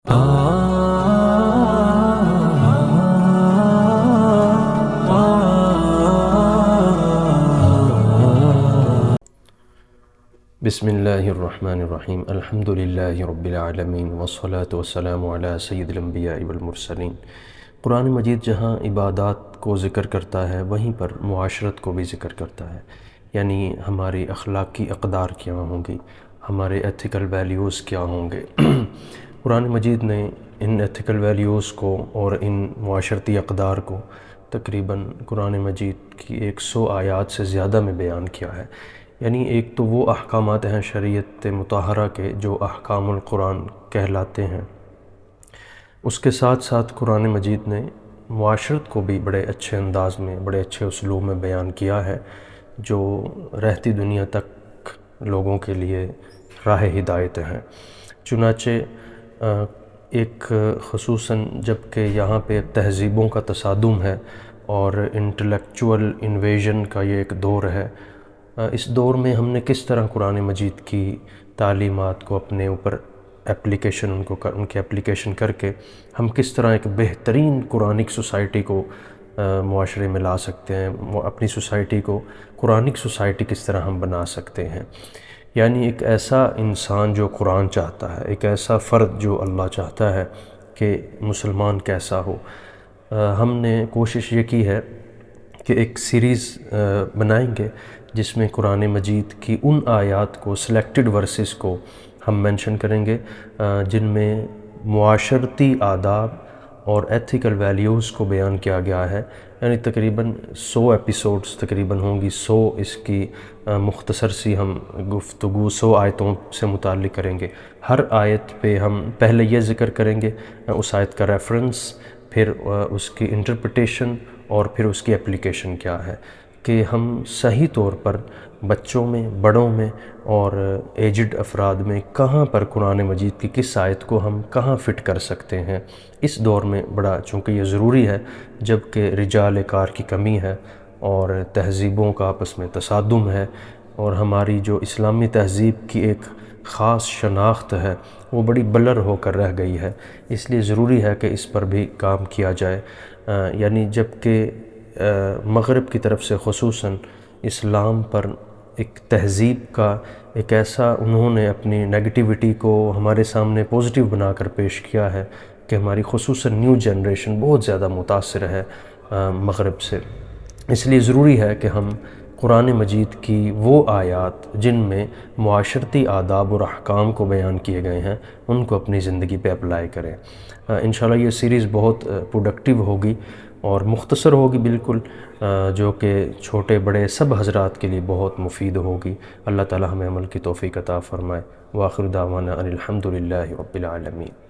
بسم اللہ الرحمن الرحیم الحمد للہ رب العالمین والصلاة والسلام علی سید الانبیاء والمرسلین۔ قرآن مجید جہاں عبادات کو ذکر کرتا ہے وہیں پر معاشرت کو بھی ذکر کرتا ہے، یعنی ہماری اخلاقی اقدار کیا ہوں گی، ہمارے ایتھیکل ویلیوز کیا ہوں گے۔ قرآن مجید نے ان ایتھیکل ویلیوز کو اور ان معاشرتی اقدار کو تقریباً قرآن مجید کی 100 آیات سے زیادہ میں بیان کیا ہے۔ یعنی ایک تو وہ احکامات ہیں شریعت مطہرہ کے جو احکام القرآن کہلاتے ہیں، اس کے ساتھ ساتھ قرآن مجید نے معاشرت کو بھی بڑے اچھے انداز میں، بڑے اچھے اسلوب میں بیان کیا ہے، جو رہتی دنیا تک لوگوں کے لیے راہ ہدایت ہیں۔ چنانچہ ایک خصوصاً جب کہ یہاں پہ تہذیبوں کا تصادم ہے اور انٹلیکچول انویژن کا یہ ایک دور ہے، اس دور میں ہم نے کس طرح قرآن مجید کی تعلیمات کو اپنے اوپر ان کی اپلیکیشن کر کے ہم کس طرح ایک بہترین قرآنک سوسائٹی کو معاشرے میں لا سکتے ہیں، اپنی سوسائٹی کو قرآنک سوسائٹی کس طرح ہم بنا سکتے ہیں۔ یعنی ایک ایسا انسان جو قرآن چاہتا ہے، ایک ایسا فرد جو اللہ چاہتا ہے کہ مسلمان کیسا ہو۔ ہم نے کوشش یہ کی ہے کہ ایک سیریز بنائیں گے جس میں قرآن مجید کی ان آیات کو، سلیکٹڈ ورسز کو ہم مینشن کریں گے جن میں معاشرتی آداب اور ایتھیکل ویلیوز کو بیان کیا گیا ہے۔ یعنی تقریباً 100 ایپیسوڈز تقریباً ہوں گی، 100 اس کی مختصر سی ہم گفتگو 100 آیتوں سے متعلق کریں گے۔ ہر آیت پہ ہم پہلے یہ ذکر کریں گے اس آیت کا ریفرنس، پھر اس کی انٹرپریٹیشن اور پھر اس کی اپلیکیشن کیا ہے، کہ ہم صحیح طور پر بچوں میں، بڑوں میں اور ایجڈ افراد میں کہاں پر قرآن مجید کی کس آیت کو ہم کہاں فٹ کر سکتے ہیں۔ اس دور میں بڑا چونکہ یہ ضروری ہے، جب کہ رجال کار کی کمی ہے اور تہذیبوں کا آپس میں تصادم ہے، اور ہماری جو اسلامی تہذیب کی ایک خاص شناخت ہے وہ بڑی بلر ہو کر رہ گئی ہے۔ اس لیے ضروری ہے کہ اس پر بھی کام کیا جائے۔ یعنی جب کہ مغرب کی طرف سے خصوصاً اسلام پر ایک تہذیب کا ایک ایسا انہوں نے اپنی نیگیٹیوٹی کو ہمارے سامنے پوزیٹیو بنا کر پیش کیا ہے کہ ہماری خصوصاً نیو جنریشن بہت زیادہ متاثر ہے مغرب سے۔ اس لیے ضروری ہے کہ ہم قرآن مجید کی وہ آیات جن میں معاشرتی آداب اور احکام کو بیان کیے گئے ہیں ان کو اپنی زندگی پہ اپلائی کریں۔ انشاءاللہ یہ سیریز بہت پروڈکٹیو ہوگی اور مختصر ہوگی بالکل، جو کہ چھوٹے بڑے سب حضرات کے لیے بہت مفید ہوگی۔ اللہ تعالی ہمیں عمل کی توفیق عطا فرمائے۔ وآخر دعوانا ان الحمد للہ رب العالمین۔